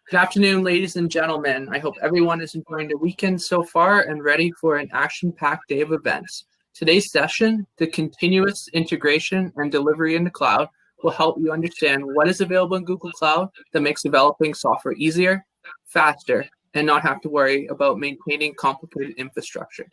Good afternoon, ladies and gentlemen. I hope everyone is enjoying the weekend so far and ready for an action-packed day of events. Today's session, the continuous integration and delivery in the cloud, will help you understand what is available in Google Cloud that makes developing software easier, faster, and not have to worry about maintaining complicated infrastructure.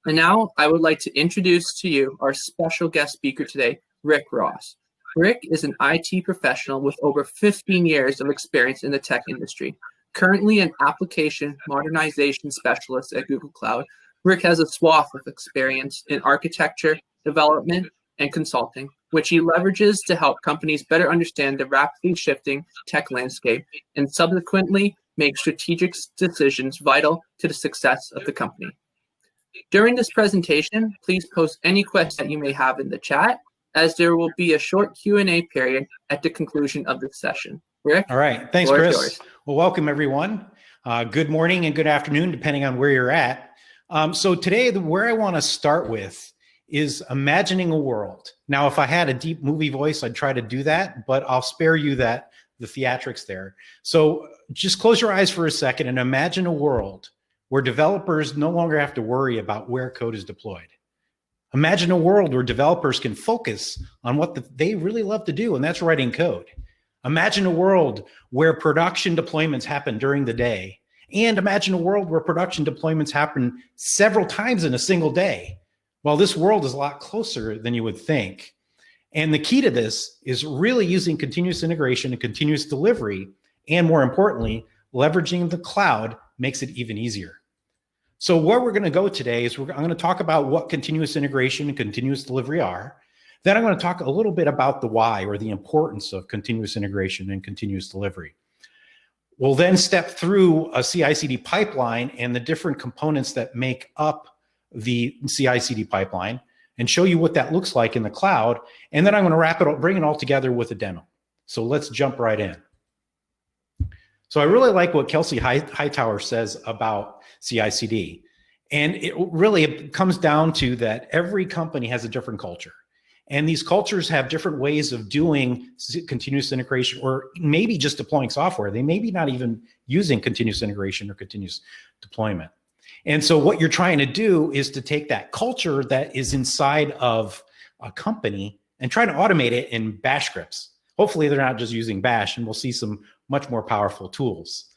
And now I would like to introduce to you our special guest speaker today, Rick Ross. Rick is an IT professional with over 15 years of experience in the tech industry. Currently an application modernization specialist at Google Cloud, Rick has a swath of experience in architecture, development, and consulting, which he leverages to help companies better understand the rapidly shifting tech landscape and subsequently make strategic decisions vital to the success of the company. During this presentation, please post any questions that you may have in the chat, as there will be a short Q&A period at the conclusion of this session. Rick? All right. Thanks, Chris. Well, welcome, everyone. Good morning and good afternoon, depending on where you're at. So today, where I want to start with is imagining a world. Now, if I had a deep movie voice, I'd try to do that, but I'll spare you the theatrics there. So just close your eyes for a second and imagine a world where developers no longer have to worry about where code is deployed. Imagine a world where developers can focus on what they really love to do, and that's writing code. Imagine a world where production deployments happen during the day, and imagine a world where production deployments happen several times in a single day. Well, this world is a lot closer than you would think. And the key to this is really using continuous integration and continuous delivery, and more importantly, leveraging the cloud makes it even easier. So where we're going to go today is I'm going to talk about what continuous integration and continuous delivery are. Then I'm going to talk a little bit about the why, or the importance of continuous integration and continuous delivery. We'll then step through a CI/CD pipeline and the different components that make up the CI/CD pipeline and show you what that looks like in the cloud. And then I'm going to bring it all together with a demo. So let's jump right in. So I really like what Kelsey Hightower says about CI/CD. And it comes down to that every company has a different culture. And these cultures have different ways of doing continuous integration, or maybe just deploying software. They may be not even using continuous integration or continuous deployment. And so what you're trying to do is to take that culture that is inside of a company and try to automate it in bash scripts. Hopefully they're not just using bash, and we'll see some much more powerful tools.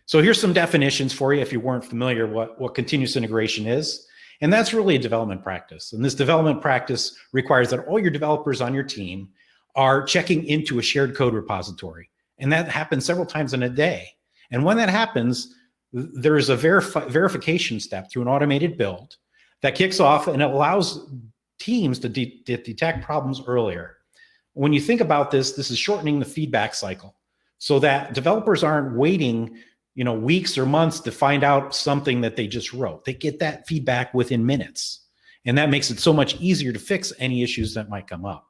So here's some definitions for you if you weren't familiar what continuous integration is. And that's really a development practice. And this development practice requires that all your developers on your team are checking into a shared code repository. And that happens several times in a day. And when that happens, there is a verification step through an automated build that kicks off and it allows teams to detect problems earlier. When you think about this, this is shortening the feedback cycle so that developers aren't waiting, weeks or months to find out something that they just wrote. They get that feedback within minutes. And that makes it so much easier to fix any issues that might come up.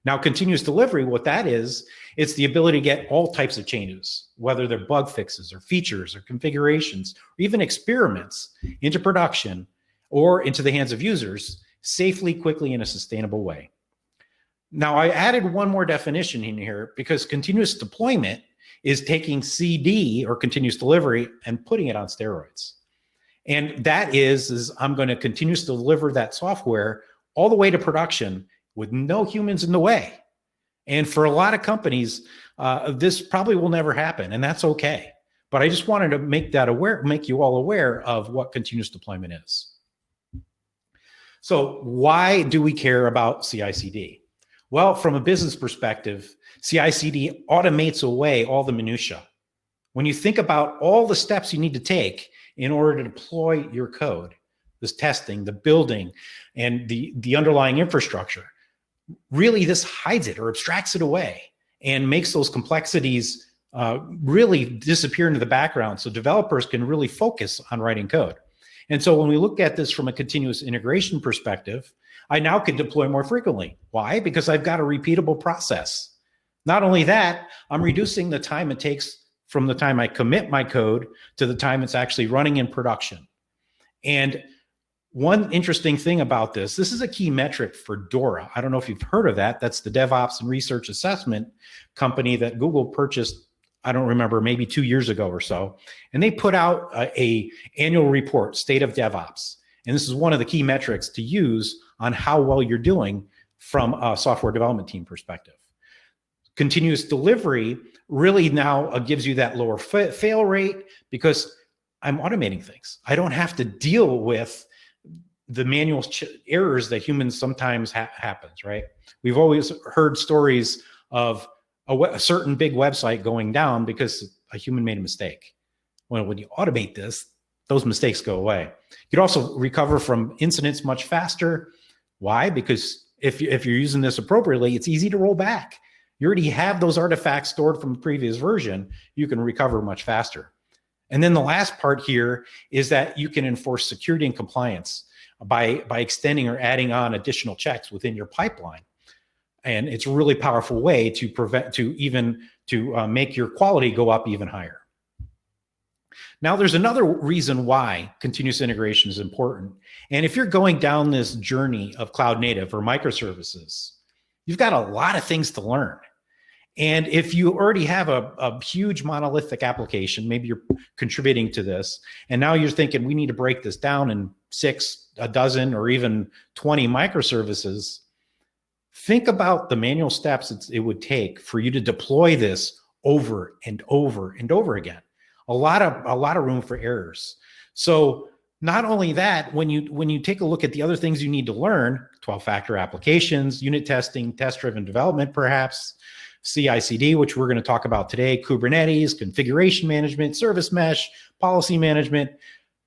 Now, continuous delivery, what that is, it's the ability to get all types of changes, whether they're bug fixes or features or configurations, or even experiments into production or into the hands of users safely, quickly, in a sustainable way. Now, I added one more definition in here because continuous deployment is taking CD, or continuous delivery, and putting it on steroids. And that is I'm going to continuously deliver that software all the way to production with no humans in the way. And for a lot of companies, this probably will never happen, and that's okay. But I just wanted to make you all aware of what continuous deployment is. So why do we care about CI/CD? Well, from a business perspective, CI/CD automates away all the minutia. When you think about all the steps you need to take in order to deploy your code, this testing, the building, and the underlying infrastructure, really this hides it or abstracts it away and makes those complexities really disappear into the background so developers can really focus on writing code. And so when we look at this from a continuous integration perspective, I now can deploy more frequently. Why? Because I've got a repeatable process. Not only that, I'm reducing the time it takes from the time I commit my code to the time it's actually running in production. And one interesting thing about this is a key metric for DORA. I don't know if you've heard of that. That's the DevOps and Research Assessment company that Google purchased I don't remember, maybe 2 years ago or so, and they put out a annual report, State of DevOps. And this is one of the key metrics to use on how well you're doing from a software development team perspective. Continuous delivery really now gives you that lower fail rate because I'm automating things. I don't have to deal with the manual errors that humans sometimes happens, right? We've always heard stories of a certain big website going down because a human made a mistake. Well, when you automate this, those mistakes go away. You'd also recover from incidents much faster. Why? Because if you're using this appropriately, it's easy to roll back. You already have those artifacts stored from the previous version. You can recover much faster. And then the last part here is that you can enforce security and compliance by extending or adding on additional checks within your pipeline. And it's a really powerful way to make your quality go up even higher. Now, there's another reason why continuous integration is important. And if you're going down this journey of cloud native or microservices, you've got a lot of things to learn. And if you already have a huge monolithic application, maybe you're contributing to this, and now you're thinking we need to break this down in 6, a dozen, or even 20 microservices, think about the manual steps it would take for you to deploy this over and over and over again. A lot of room for errors. So not only that, when you take a look at the other things you need to learn, 12-factor applications, unit testing, test-driven development, perhaps, CI/CD, which we're going to talk about today, Kubernetes, configuration management, service mesh, policy management.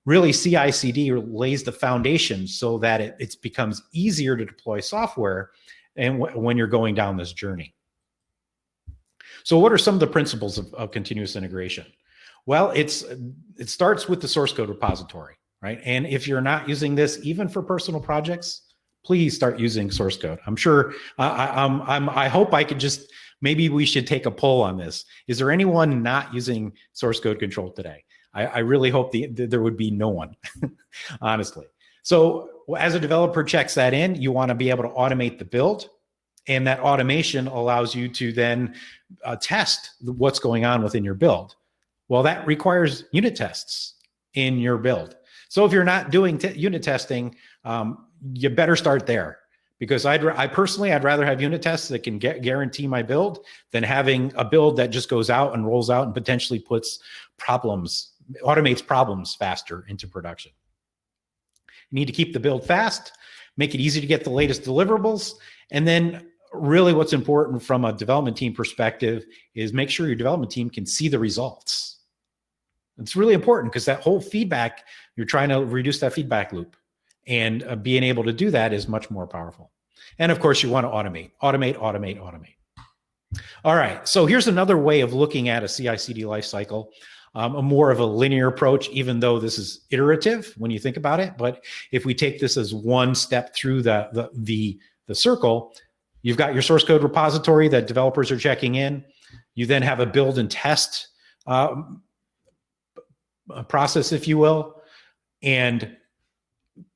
Really, CI/CD lays the foundation so that it becomes easier to deploy software and when you're going down this journey. So what are some of the principles of continuous integration? Well, it starts with the source code repository, right? And if you're not using this, even for personal projects, please start using source code. I'm sure, I hope I could just, maybe we should take a poll on this. Is there anyone not using source code control today? I really hope there would be no one, honestly. So as a developer checks that in, you want to be able to automate the build. And that automation allows you to then test what's going on within your build. Well, that requires unit tests in your build. So if you're not doing unit testing, you better start there. Because I'd rather have unit tests that can guarantee my build than having a build that just goes out and rolls out and potentially automates problems faster into production. You need to keep the build fast, make it easy to get the latest deliverables, and then really what's important from a development team perspective is make sure your development team can see the results. It's really important because that whole feedback, you're trying to reduce that feedback loop. And being able to do that is much more powerful. And of course, you want to automate. All right, so here's another way of looking at a CI/CD lifecycle, a more of a linear approach, even though this is iterative when you think about it. But if we take this as one step through the circle, you've got your source code repository that developers are checking in. You then have a build and test process, if you will, and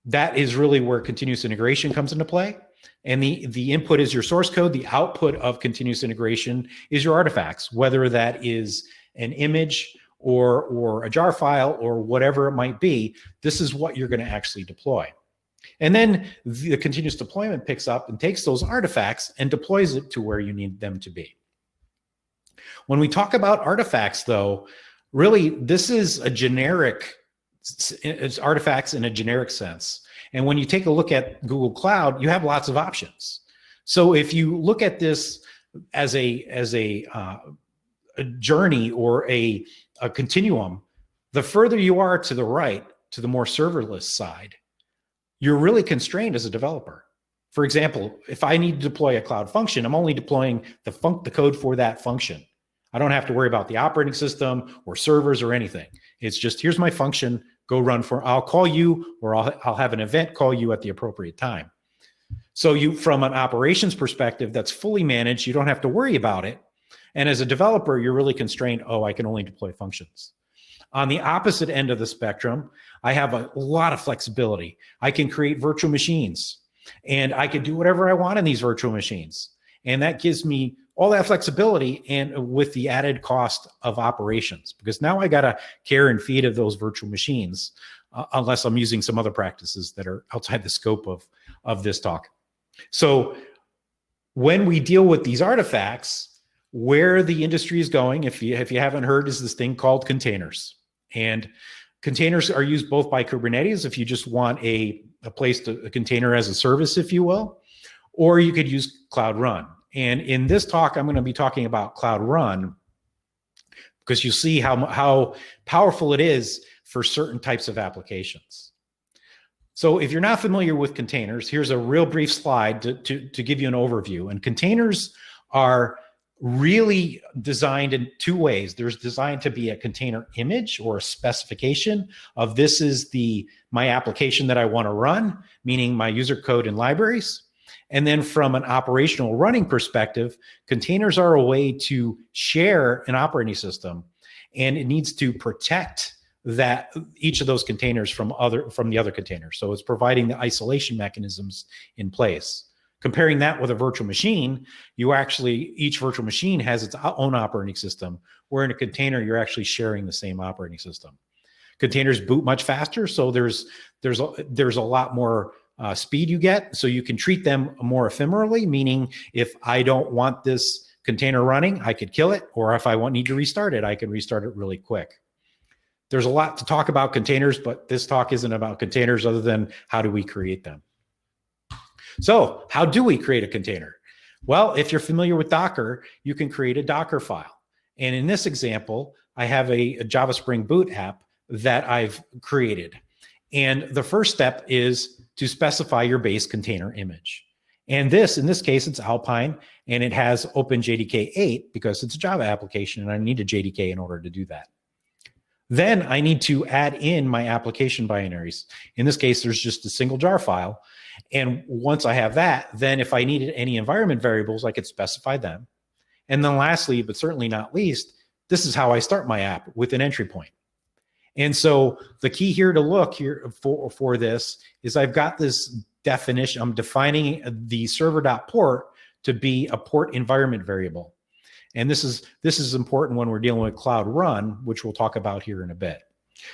that is really where continuous integration comes into play. And the input is your source code. The output of continuous integration is your artifacts, whether that is an image or a jar file or whatever it might be. This is what you're going to actually deploy. And then the continuous deployment picks up and takes those artifacts and deploys it to where you need them to be. When we talk about artifacts, though, really, this is it's artifacts in a generic sense. And when you take a look at Google Cloud, you have lots of options. So if you look at this as a journey or a continuum, the further you are to the right, to the more serverless side, you're really constrained as a developer. For example, if I need to deploy a cloud function, I'm only deploying the code for that function. I don't have to worry about the operating system or servers or anything. It's just, here's my function, go run I'll call you, or I'll have an event call you at the appropriate time. So from an operations perspective that's fully managed, you don't have to worry about it. And as a developer, you're really constrained, I can only deploy functions. On the opposite end of the spectrum, I have a lot of flexibility. I can create virtual machines, and I can do whatever I want in these virtual machines. And that gives me all that flexibility and with the added cost of operations, because now I got to care and feed of those virtual machines, unless I'm using some other practices that are outside the scope of this talk. So when we deal with these artifacts, where the industry is going, if you haven't heard, is this thing called containers. And containers are used both by Kubernetes, if you just want a container as a service, if you will, or you could use Cloud Run. And in this talk, I'm going to be talking about Cloud Run, because you see how powerful it is for certain types of applications. So if you're not familiar with containers, here's a real brief slide to give you an overview. And containers are really designed in two ways. There's designed to be a container image or a specification of this is my application that I want to run, meaning my user code and libraries. And then from an operational running perspective, containers are a way to share an operating system, and it needs to protect that each of those containers from the other containers. So it's providing the isolation mechanisms in place. Comparing that with a virtual machine, each virtual machine has its own operating system, where in a container, you're actually sharing the same operating system. Containers boot much faster, so there's a lot more speed you get, so you can treat them more ephemerally, meaning if I don't want this container running, I could kill it, or if I need to restart it, I can restart it really quick. There's a lot to talk about containers, but this talk isn't about containers other than how do we create them. So how do we create a container? Well, if you're familiar with Docker, you can create a Docker file. And in this example, I have a Java Spring Boot app that I've created. And the first step is to specify your base container image. And in this case, it's Alpine, and it has OpenJDK 8 because it's a Java application, and I need a JDK in order to do that. Then I need to add in my application binaries. In this case, there's just a single jar file. And once I have that, then if I needed any environment variables, I could specify them. And then lastly, but certainly not least, this is how I start my app, with an entry point. And so the key here to look here for this is I've got this definition. I'm defining the server.port to be a port environment variable. And this is important when we're dealing with Cloud Run, which we'll talk about here in a bit.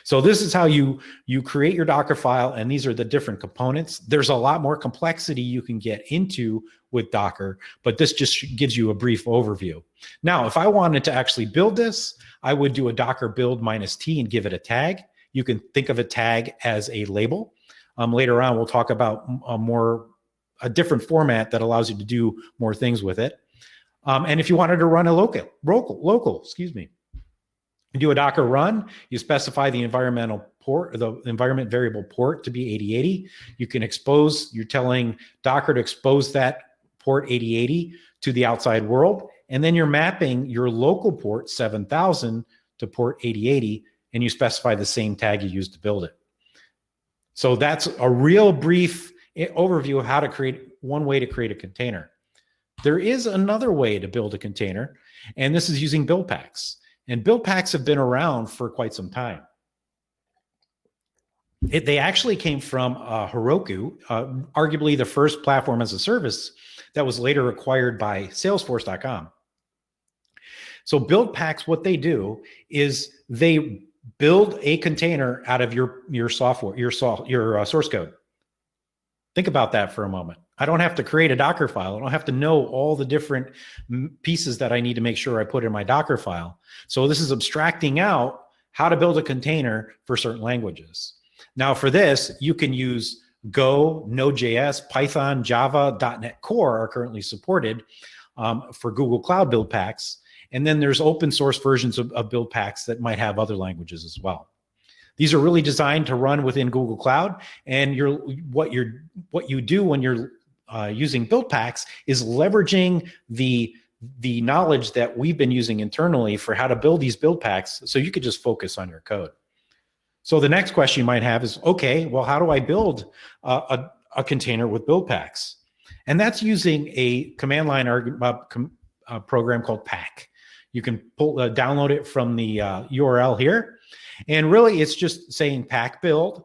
So this is how you create your Docker file, and these are the different components. There's a lot more complexity you can get into with Docker, but this just gives you a brief overview. Now, if I wanted to actually build this, I would do a Docker build -t and give it a tag. You can think of a tag as a label. Later on, we'll talk about a different format that allows you to do more things with it. And if you wanted to run a local, you do a Docker run, you specify the environmental port, the environment variable port to be 8080. You can you're telling Docker to expose that port 8080 to the outside world. And then you're mapping your local port 7000 to port 8080, and you specify the same tag you used to build it. So that's a real brief overview of how to one way to create a container. There is another way to build a container, and this is using build packs. And build packs have been around for quite some time. They actually came from Heroku, arguably the first platform as a service that was later acquired by Salesforce.com. So build packs, what they do is they build a container out of your software, your source code. Think about that for a moment. I don't have to create a Docker file. I don't have to know all the different pieces that I need to make sure I put in my Docker file. So this is abstracting out how to build a container for certain languages. Now for this, you can use Go, Node.js, Python, Java, .NET Core are currently supported for Google Cloud build packs. And then there's open source versions of build packs that might have other languages as well. These are really designed to run within Google Cloud. And what you do when you're using build packs is leveraging the knowledge that we've been using internally for how to build these build packs, so you could just focus on your code. So the next question you might have is, okay, well, how do I build a container with build packs? And that's using a command line program called pack. You can download it from the URL here. And really, it's just saying pack build,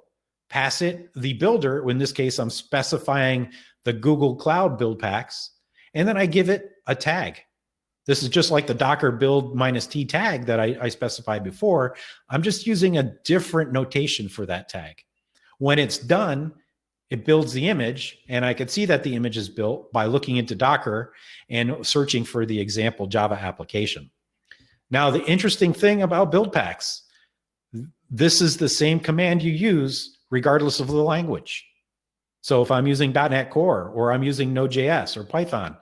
pass it the builder. In this case, I'm specifying the Google Cloud build packs, and then I give it a tag. This is just like the Docker build -t tag that I specified before. I'm just using a different notation for that tag. When it's done, it builds the image, and I could see that the image is built by looking into Docker and searching for the example Java application. Now, the interesting thing about build packs, this is the same command you use regardless of the language. So if I'm using .NET Core, or I'm using Node.js or Python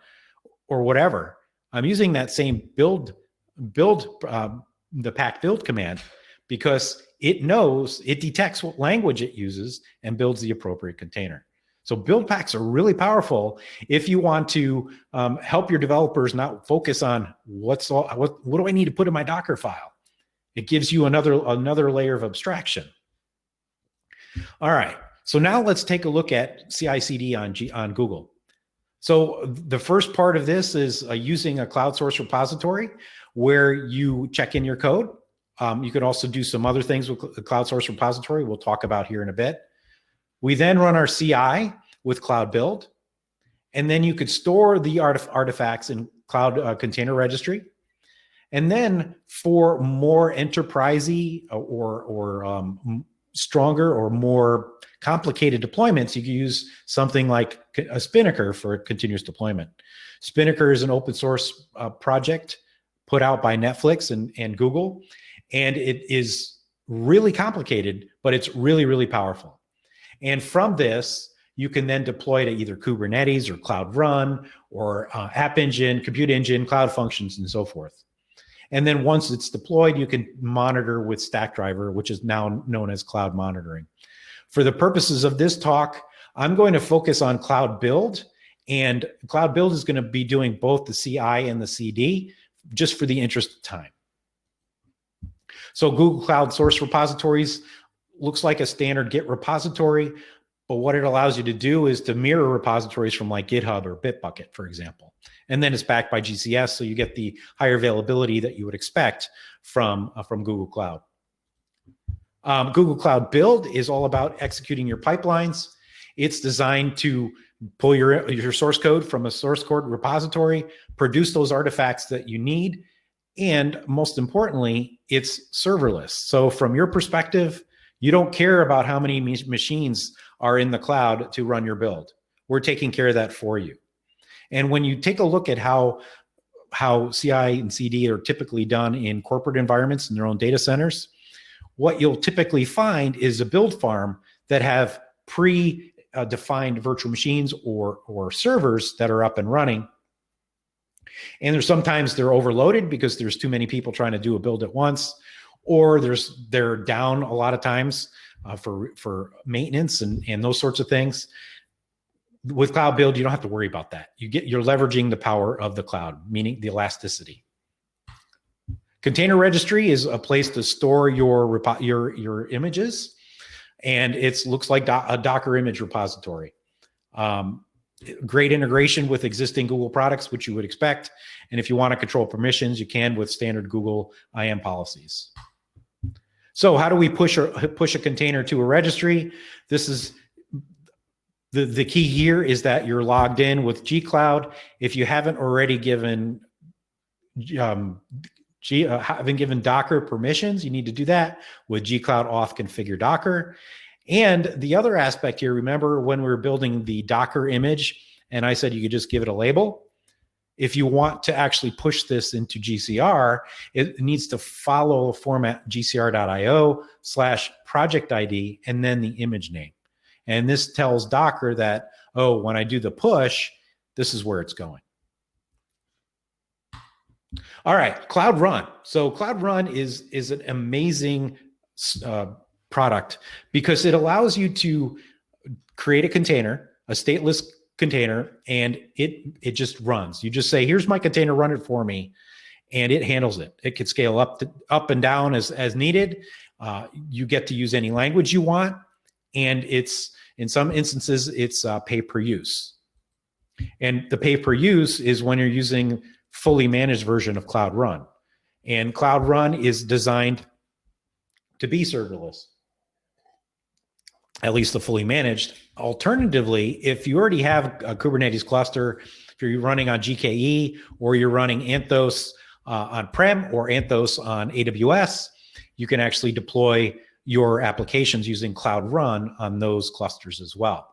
or whatever, I'm using that same the pack build command, because it knows, it detects what language it uses and builds the appropriate container. So build packs are really powerful if you want to help your developers not focus on what do I need to put in my Docker file. It gives you another layer of abstraction. All right, so now let's take a look at CI/CD on Google. So the first part of this is using a cloud source repository where you check in your code. You can also do some other things with the cloud source repository we'll talk about here in a bit. We then run our CI with Cloud Build, and then you could store the artifacts in Cloud Container Registry. And then for more enterprisey or stronger or more complicated deployments, you can use something like a Spinnaker for continuous deployment. Spinnaker is an open source project put out by Netflix and Google, and it is really complicated, but it's really, really powerful. And from this, you can then deploy to either Kubernetes or Cloud Run or App Engine, Compute Engine, Cloud Functions, and so forth. And then once it's deployed, you can monitor with Stackdriver, which is now known as Cloud Monitoring. For the purposes of this talk, I'm going to focus on Cloud Build, and Cloud Build is going to be doing both the CI and the CD, just for the interest of time. So Google Cloud Source Repositories looks like a standard Git repository, but what it allows you to do is to mirror repositories from like GitHub or Bitbucket, for example. And then it's backed by GCS, so you get the higher availability that you would expect from Google Cloud. Google Cloud Build is all about executing your pipelines. It's designed to pull your source code from a source code repository, produce those artifacts that you need, and most importantly, it's serverless. So from your perspective, you don't care about how many machines are in the cloud to run your build. We're taking care of that for you. And when you take a look at how CI and CD are typically done in corporate environments in their own data centers, what you'll typically find is a build farm that have pre-defined virtual machines or servers that are up and running. And sometimes they're overloaded because there's too many people trying to do a build at once, or they're down a lot of times for maintenance and those sorts of things. With Cloud Build, you don't have to worry about that. You're leveraging the power of the cloud, meaning the elasticity. Container Registry is a place to store your images, and it looks like a Docker image repository. Great integration with existing Google products, which you would expect. And if you want to control permissions, you can with standard Google IAM policies. So how do we push a container to a registry? This is the key here is that you're logged in with gcloud. If you haven't already given Docker permissions, you need to do that with gcloud auth configure Docker. And the other aspect here, remember when we were building the Docker image and I said you could just give it a label? If you want to actually push this into GCR, it needs to follow a format gcr.io/project ID and then the image name. And this tells Docker that, oh, when I do the push, this is where it's going. All right, Cloud Run. So Cloud Run is an amazing product because it allows you to create a container, a stateless container, and it just runs. You just say, here's my container, run it for me, and it handles it. It can scale up and down as needed. You get to use any language you want, and in some instances, it's pay per use. And the pay per use is when you're using fully managed version of Cloud Run. And Cloud Run is designed to be serverless, at least the fully managed. Alternatively, if you already have a Kubernetes cluster, if you're running on GKE or you're running Anthos on-prem or Anthos on AWS, you can actually deploy your applications using Cloud Run on those clusters as well.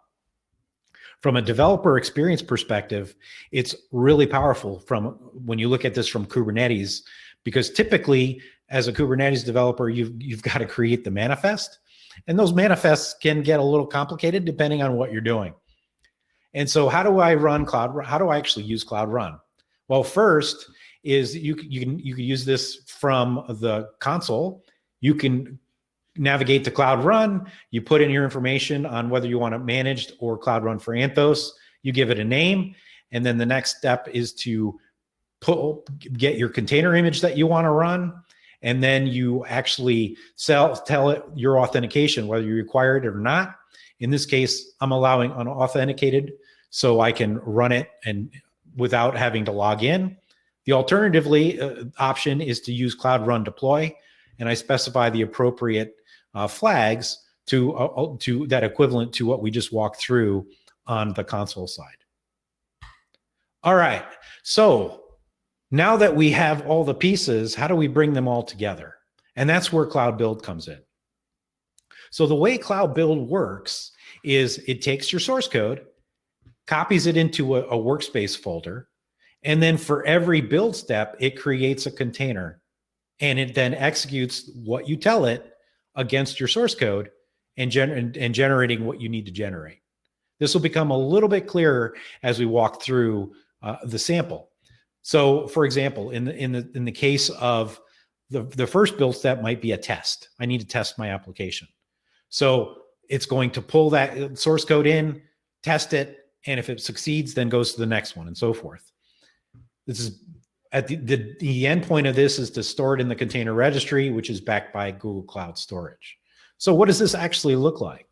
From a developer experience perspective, it's really powerful from when you look at this from Kubernetes, because typically as a Kubernetes developer, you've got to create the manifest, and those manifests can get a little complicated depending on what you're doing. And so how do I run Cloud? How do I actually use Cloud Run? Well, first is you can use this from the console. You can navigate to Cloud Run. You put in your information on whether you want it managed or Cloud Run for Anthos. You give it a name, and then the next step is to get your container image that you want to run, and then you actually tell it your authentication, whether you require it or not. In this case, I'm allowing unauthenticated, so I can run it and without having to log in. The alternatively option is to use Cloud Run Deploy, and I specify the appropriate flags to that equivalent to what we just walked through on the console side. All right, so now that we have all the pieces, how do we bring them all together? And that's where Cloud Build comes in. So the way Cloud Build works is it takes your source code, copies it into a workspace folder, and then for every build step, it creates a container, and it then executes what you tell it against your source code and generating what you need to generate. This will become a little bit clearer as we walk through the sample. So, for example, in the case of the first build step might be a test. I need to test my application. So it's going to pull that source code in, test it, and if it succeeds, then goes to the next one and so forth. This is at the end point of this is to store it in the container registry, which is backed by Google Cloud Storage. So what does this actually look like?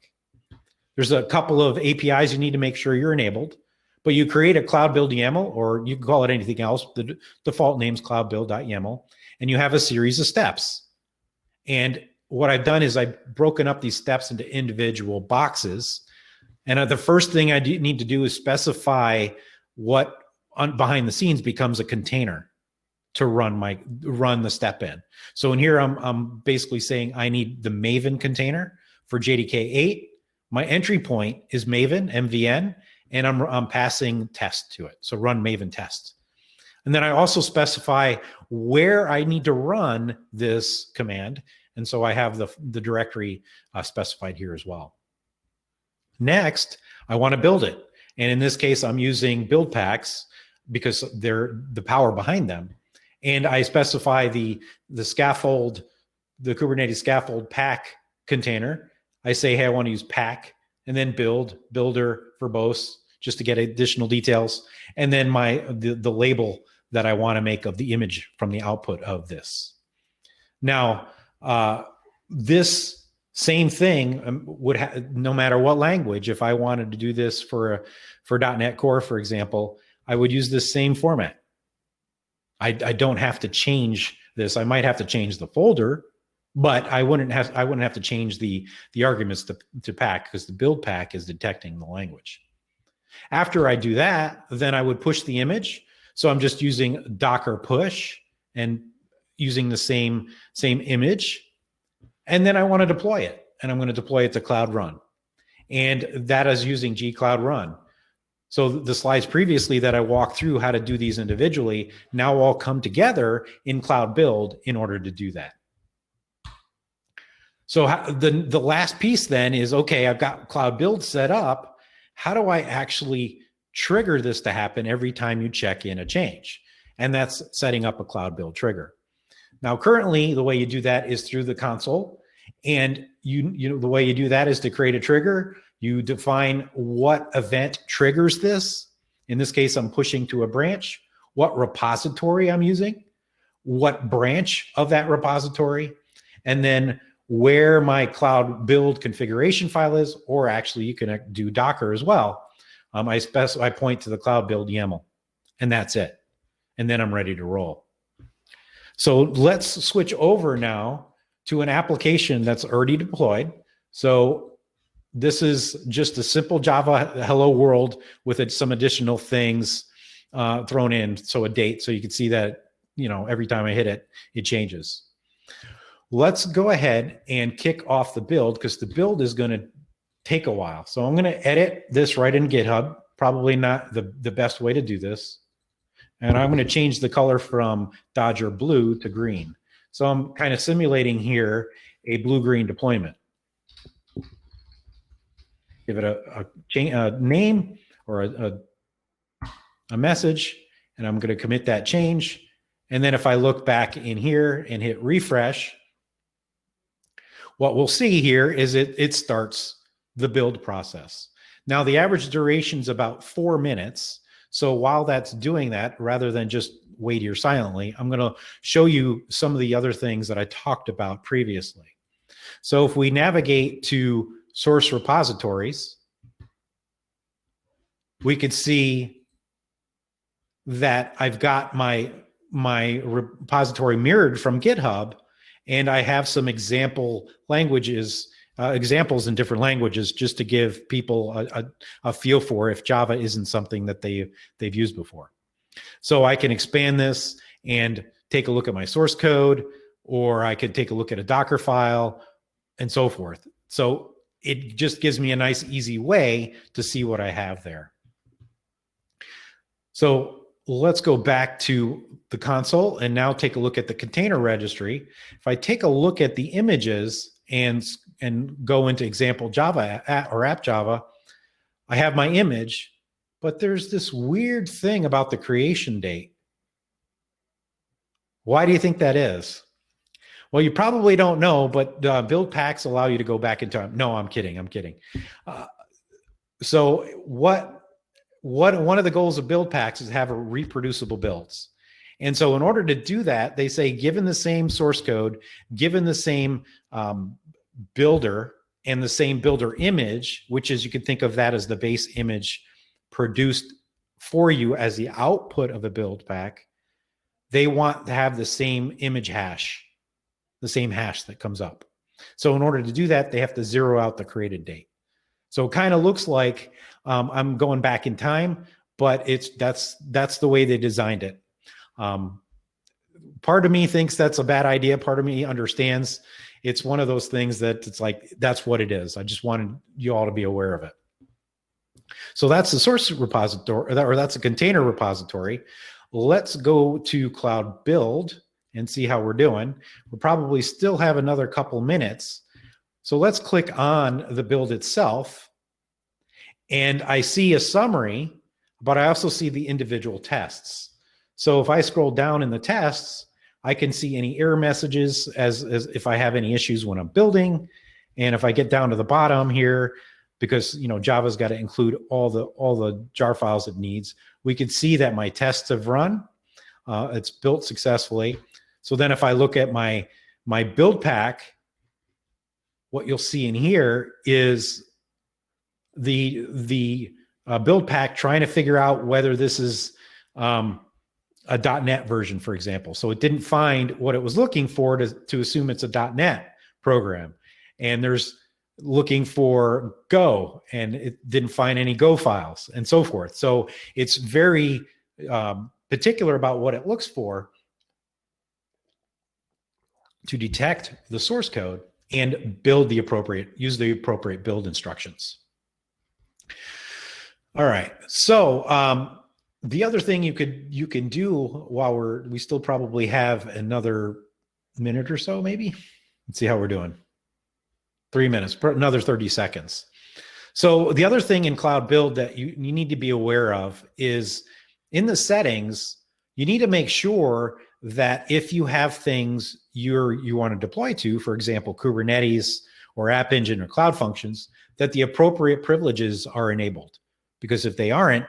There's a couple of APIs you need to make sure you're enabled, but you create a Cloud Build YAML, or you can call it anything else. The default name's cloudbuild.yaml, and you have a series of steps. And what I've done is I've broken up these steps into individual boxes. And the first thing I need to do is specify what behind the scenes becomes a container to run the step in. So in here, I'm basically saying I need the Maven container for JDK 8. My entry point is Maven, MVN, and I'm passing test to it. So run Maven test. And then I also specify where I need to run this command. And so I have the directory specified here as well. Next, I want to build it. And in this case, I'm using build packs because they're the power behind them. And I specify the scaffold, the Kubernetes scaffold pack container. I say, hey, I want to use pack, and then builder verbose, just to get additional details. And then the label that I want to make of the image from the output of this. Now, this same thing would have, no matter what language, if I wanted to do this for .NET Core, for example, I would use this same format. I don't have to change this. I might have to change the folder, but I wouldn't have to change the arguments to pack, because the build pack is detecting the language. After I do that, then I would push the image. So I'm just using Docker push and using the same image. And then I want to deploy it, and I'm going to deploy it to Cloud Run. And that is using gcloud run. So the slides previously that I walked through how to do these individually now all come together in Cloud Build in order to do that. So the last piece then is, okay, I've got Cloud Build set up. How do I actually trigger this to happen every time you check in a change? And that's setting up a Cloud Build trigger. Now, currently, the way you do that is through the console. And the way you do that is to create a trigger. You define what event triggers this. In this case, I'm pushing to a branch, what repository I'm using, what branch of that repository, and then where my Cloud Build configuration file is, or actually you can do Docker as well. I point to the Cloud Build YAML, and that's it. And then I'm ready to roll. So let's switch over now to an application that's already deployed. So this is just a simple Java hello world with some additional things thrown in, so a date, so you can see that, every time I hit it, it changes. Let's go ahead and kick off the build, because the build is going to take a while. So I'm going to edit this right in GitHub. Probably not the best way to do this. And I'm going to change the color from Dodger blue to green. So I'm kind of simulating here a blue-green deployment. Give it a name or a message, and I'm going to commit that change. And then if I look back in here and hit refresh, what we'll see here is it starts the build process. Now, the average duration is about 4 minutes. So while that's doing that, rather than just wait here silently, I'm going to show you some of the other things that I talked about previously. So if we navigate to source repositories, we could see that I've got my repository mirrored from GitHub, and I have some example languages, examples in different languages, just to give people a feel for if Java isn't something that they've used before. So I can expand this and take a look at my source code, or I could take a look at a Docker file, and so forth. So it just gives me a nice, easy way to see what I have there. So let's go back to the console and now take a look at the container registry. If I take a look at the images and go into example Java or app Java, I have my image, but there's this weird thing about the creation date. Why do you think that is? Well, you probably don't know, but build packs allow you to go back in time. No, I'm kidding. So one of the goals of build packs is have a reproducible builds. And so in order to do that, they say, given the same source code, given the same builder and the same builder image, which is, you can think of that as the base image produced for you as the output of a build pack, they want to have the same image hash, the same hash that comes up. So in order to do that, they have to zero out the created date. So it kind of looks like I'm going back in time, but that's the way they designed it. Part of me thinks that's a bad idea. Part of me understands it's one of those things that it's like, that's what it is. I just wanted you all to be aware of it. So that's the source repository, or that's a container repository. Let's go to Cloud Build and see how we're doing. We'll probably still have another couple minutes. So let's click on the build itself. And I see a summary, but I also see the individual tests. So if I scroll down in the tests, I can see any error messages as if I have any issues when I'm building. And if I get down to the bottom here, because Java's got to include all the jar files it needs, we can see that my tests have run. It's built successfully. So then if I look at my build pack, what you'll see in here is the build pack trying to figure out whether this is a .NET version, for example. So it didn't find what it was looking for to assume it's a .NET program. And there's looking for Go, and it didn't find any Go files, and so forth. So it's very particular about what it looks for to detect the source code and use the appropriate build instructions. All right. So the other thing you can do while we still probably have another minute or so, maybe. Let's see how we're doing. 3 minutes, another 30 seconds. So the other thing in Cloud Build that you need to be aware of is in the settings, you need to make sure that if you have things you want to deploy to, for example, Kubernetes or App Engine or Cloud Functions, that the appropriate privileges are enabled. Because if they aren't,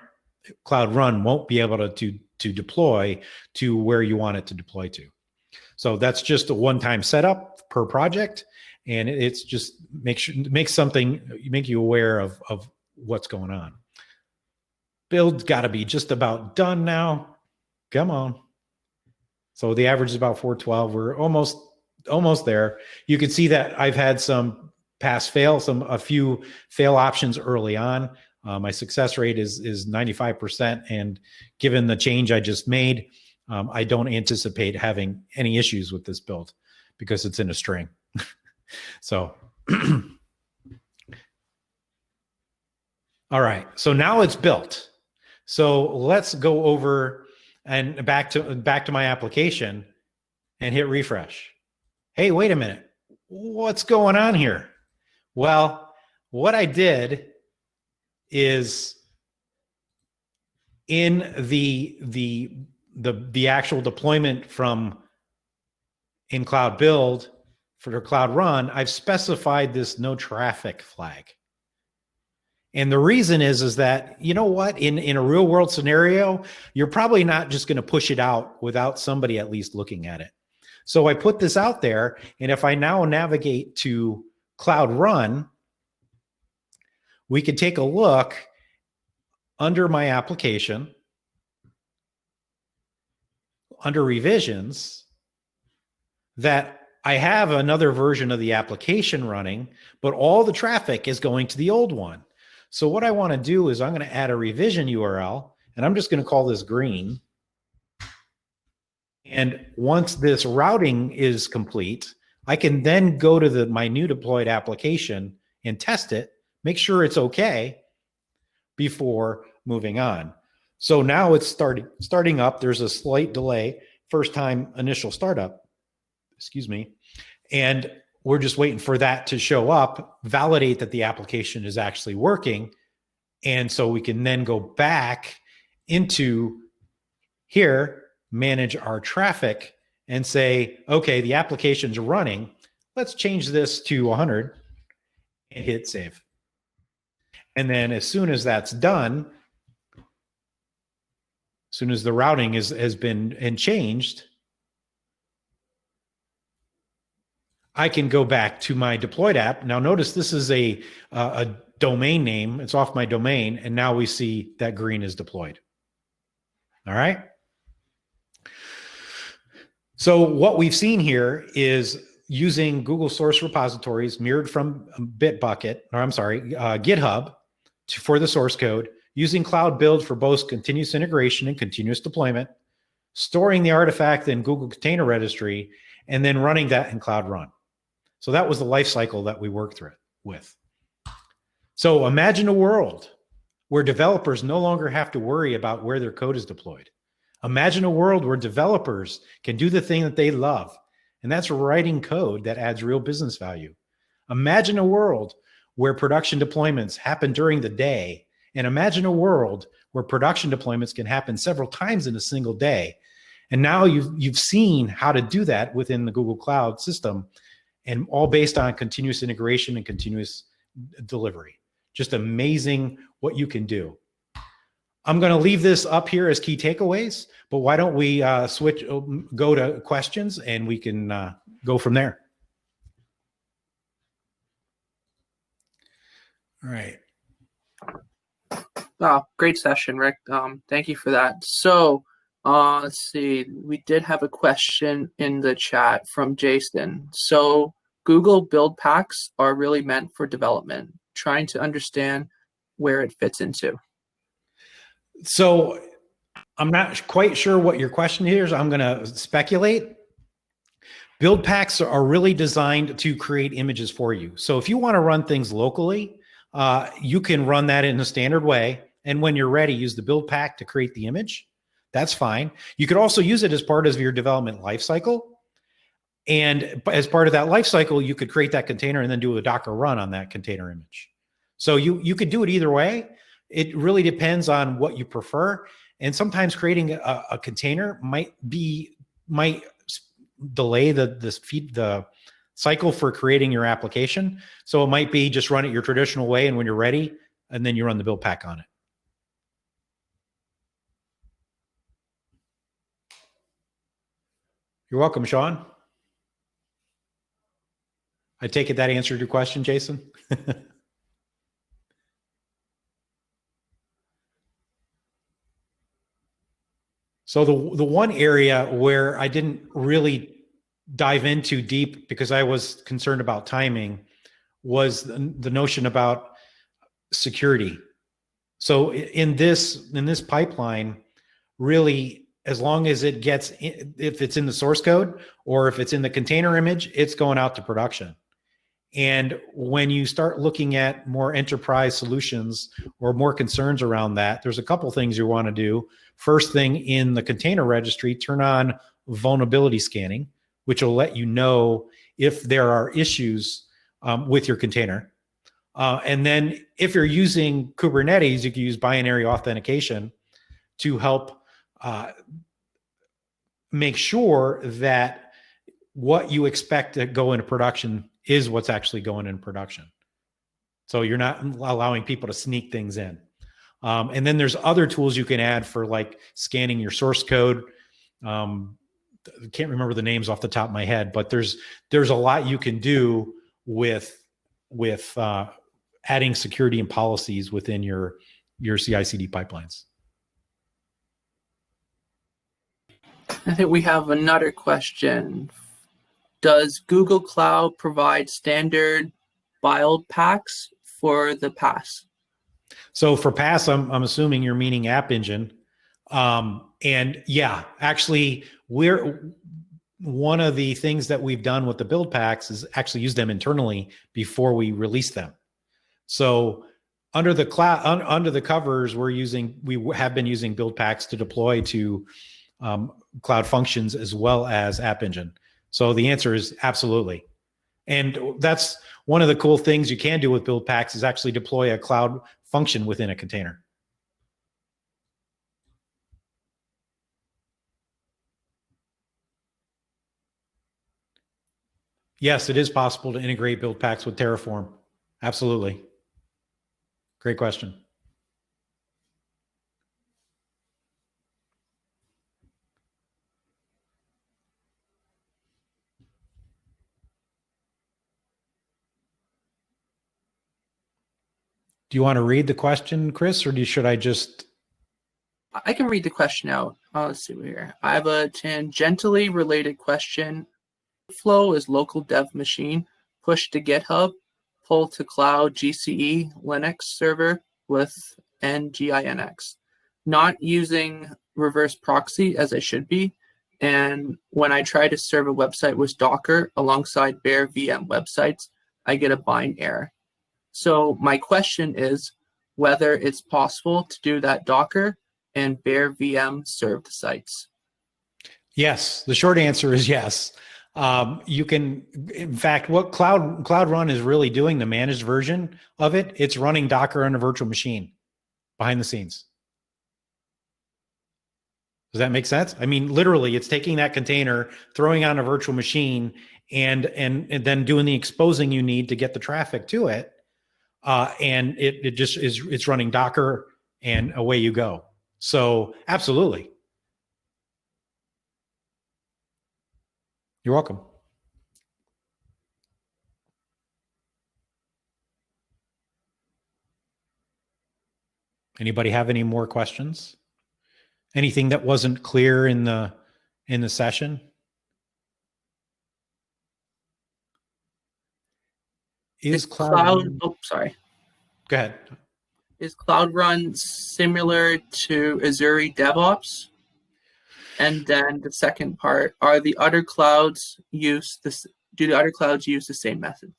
Cloud Run won't be able to deploy to where you want it to deploy to. So that's just a one-time setup per project. And it's just make you aware of what's going on. Build's got to be just about done now. Come on. So the average is about 412. We're almost there. You can see that I've had some pass fail, a few fail options early on. My success rate is 95%. And given the change I just made, I don't anticipate having any issues with this build because it's in a string. So, all right. So now it's built. So let's go over and back to my application and hit refresh. Hey, wait a minute. What's going on here? Well, what I did is in the actual deployment from in Cloud Build for the Cloud Run, I've specified this no traffic flag. And the reason is that, you know what, in a real world scenario, you're probably not just going to push it out without somebody at least looking at it. So I put this out there, and if I now navigate to Cloud Run, we could take a look under my application, under revisions, that I have another version of the application running, but all the traffic is going to the old one. So what I want to do is I'm going to add a revision URL, and I'm just going to call this green. And once this routing is complete, I can then go to my new deployed application and test it, make sure it's okay before moving on. So now it's starting up. There's a slight delay, first time initial startup, excuse me. And we're just waiting for that to show up, validate that the application is actually working. And so we can then go back into here, manage our traffic, and say, okay, the application's running. Let's change this to 100 and hit save. And then as soon as that's done, as soon as the routing has been changed, I can go back to my deployed app. Now notice this is a domain name. It's off my domain. And now we see that green is deployed. All right. So what we've seen here is using Google source repositories mirrored from GitHub for the source code, using Cloud Build for both continuous integration and continuous deployment, storing the artifact in Google Container Registry, and then running that in Cloud Run. So that was the life cycle that we worked through with. So imagine a world where developers no longer have to worry about where their code is deployed. Imagine a world where developers can do the thing that they love, and that's writing code that adds real business value. Imagine a world where production deployments happen during the day, and imagine a world where production deployments can happen several times in a single day. And now you've seen how to do that within the Google Cloud system, and all based on continuous integration and continuous delivery. Just amazing what you can do. I'm going to leave this up here as key takeaways, but why don't we go to questions, and we can go from there. All right. Wow, great session, Rick. Thank you for that. So let's see. We did have a question in the chat from Jason. So Google build packs are really meant for development, trying to understand where it fits into. So I'm not quite sure what your question here is. I'm going to speculate. Build packs are really designed to create images for you. So if you want to run things locally, you can run that in a standard way. And when you're ready, use the build pack to create the image. That's fine. You could also use it as part of your development lifecycle. And as part of that lifecycle, you could create that container and then do a Docker run on that container image. So you could do it either way. It really depends on what you prefer. And sometimes creating a container might delay the cycle for creating your application. So it might be just run it your traditional way, and when you're ready, and then you run the build pack on it. You're welcome, Sean. I take it that answered your question, Jason? So the one area where I didn't really dive into deep because I was concerned about timing was the notion about security. So in this pipeline, really, as long as it gets, if it's in the source code or if it's in the container image, it's going out to production. And when you start looking at more enterprise solutions or more concerns around that, there's a couple things you want to do. First thing, in the container registry, turn on vulnerability scanning, which will let you know if there are issues with your container. And then if you're using Kubernetes, you can use binary authentication to help make sure that what you expect to go into production is what's actually going in production. So you're not allowing people to sneak things in. And then there's other tools you can add for like scanning your source code. I can't remember the names off the top of my head, but there's a lot you can do with adding security and policies within your CI/CD pipelines. I think we have another question. Does Google Cloud provide standard build packs for the PaaS? So for PaaS, I'm assuming you're meaning App Engine. And yeah, actually, one of the things that we've done with the build packs is actually use them internally before we release them. So under the cloud, under the covers, we have been using build packs to deploy to Cloud Functions as well as App Engine. So the answer is absolutely. And that's one of the cool things you can do with build packs is actually deploy a cloud function within a container. Yes, it is possible to integrate build packs with Terraform. Absolutely. Great question. Do you want to read the question, Chris, or should I just? I can read the question out. Let's see here. I have a tangentially related question. Flow is local dev machine, push to GitHub, pull to cloud GCE Linux server with nginx. Not using reverse proxy as I should be. And when I try to serve a website with Docker alongside bare VM websites, I get a bind error. So my question is whether it's possible to do that Docker and bare VM served sites. Yes, the short answer is yes. You can, in fact, what Cloud Run is really doing, the managed version of it, it's running Docker on a virtual machine behind the scenes. Does that make sense? I mean, literally, it's taking that container, throwing on a virtual machine, and then doing the exposing you need to get the traffic to it. And it just is, it's running Docker and away you go. So absolutely. You're welcome. Anybody have any more questions? Anything that wasn't clear in the session? Is Cloud? Oh, sorry. Go ahead. Is Cloud Run similar to Azure DevOps? And then the second part, do the other clouds use the same method?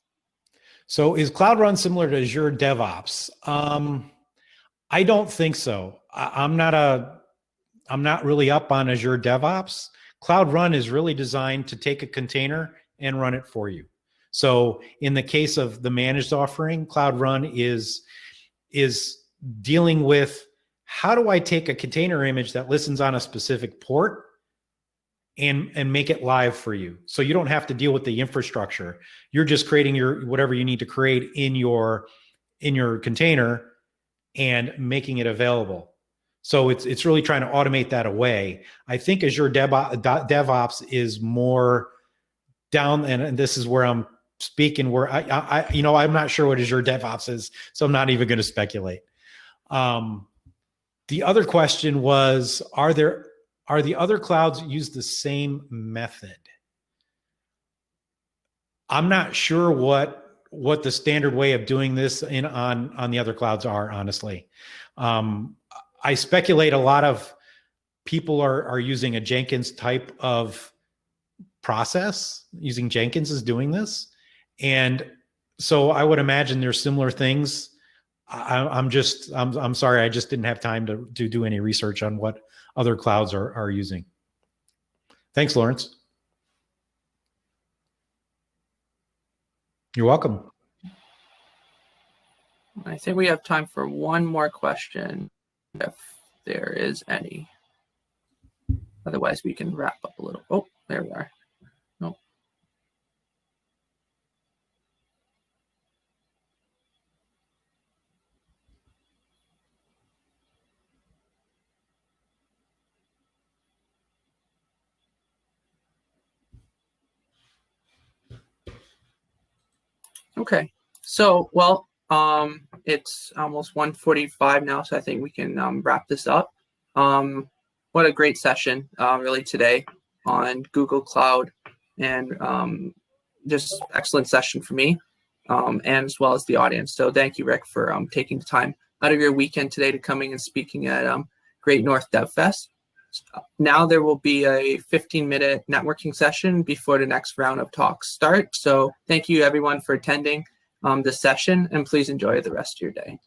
So is Cloud Run similar to Azure DevOps? I don't think so. I'm not really up on Azure DevOps. Cloud Run is really designed to take a container and run it for you. So in the case of the managed offering, Cloud Run is dealing with, how do I take a container image that listens on a specific port and make it live for you? So you don't have to deal with the infrastructure. You're just creating your whatever you need to create in your container and making it available. So it's really trying to automate that away. I think Azure DevOps is more down, and this is where I'm speaking, where I'm not sure what Azure DevOps is, so I'm not even going to speculate. The other question was, are the other clouds use the same method? I'm not sure what what the standard way of doing this on the other clouds are, honestly. I speculate a lot of people are using a Jenkins type of process, using Jenkins is doing this. And so I would imagine there's similar things. I'm sorry, I just didn't have time to do any research on what other clouds are using. Thanks, Lawrence. You're welcome. I think we have time for one more question, if there is any. Otherwise, we can wrap up a little. Oh, there we are. Nope. Okay. So, well, it's almost 1:45 now, so I think we can wrap this up. What a great session, really, today on Google Cloud, and just excellent session for me, and as well as the audience. So thank you, Rick, for taking the time out of your weekend today to coming and speaking at Great North Dev Fest. Now there will be a 15-minute networking session before the next round of talks start. So thank you, everyone, for attending this session, and please enjoy the rest of your day.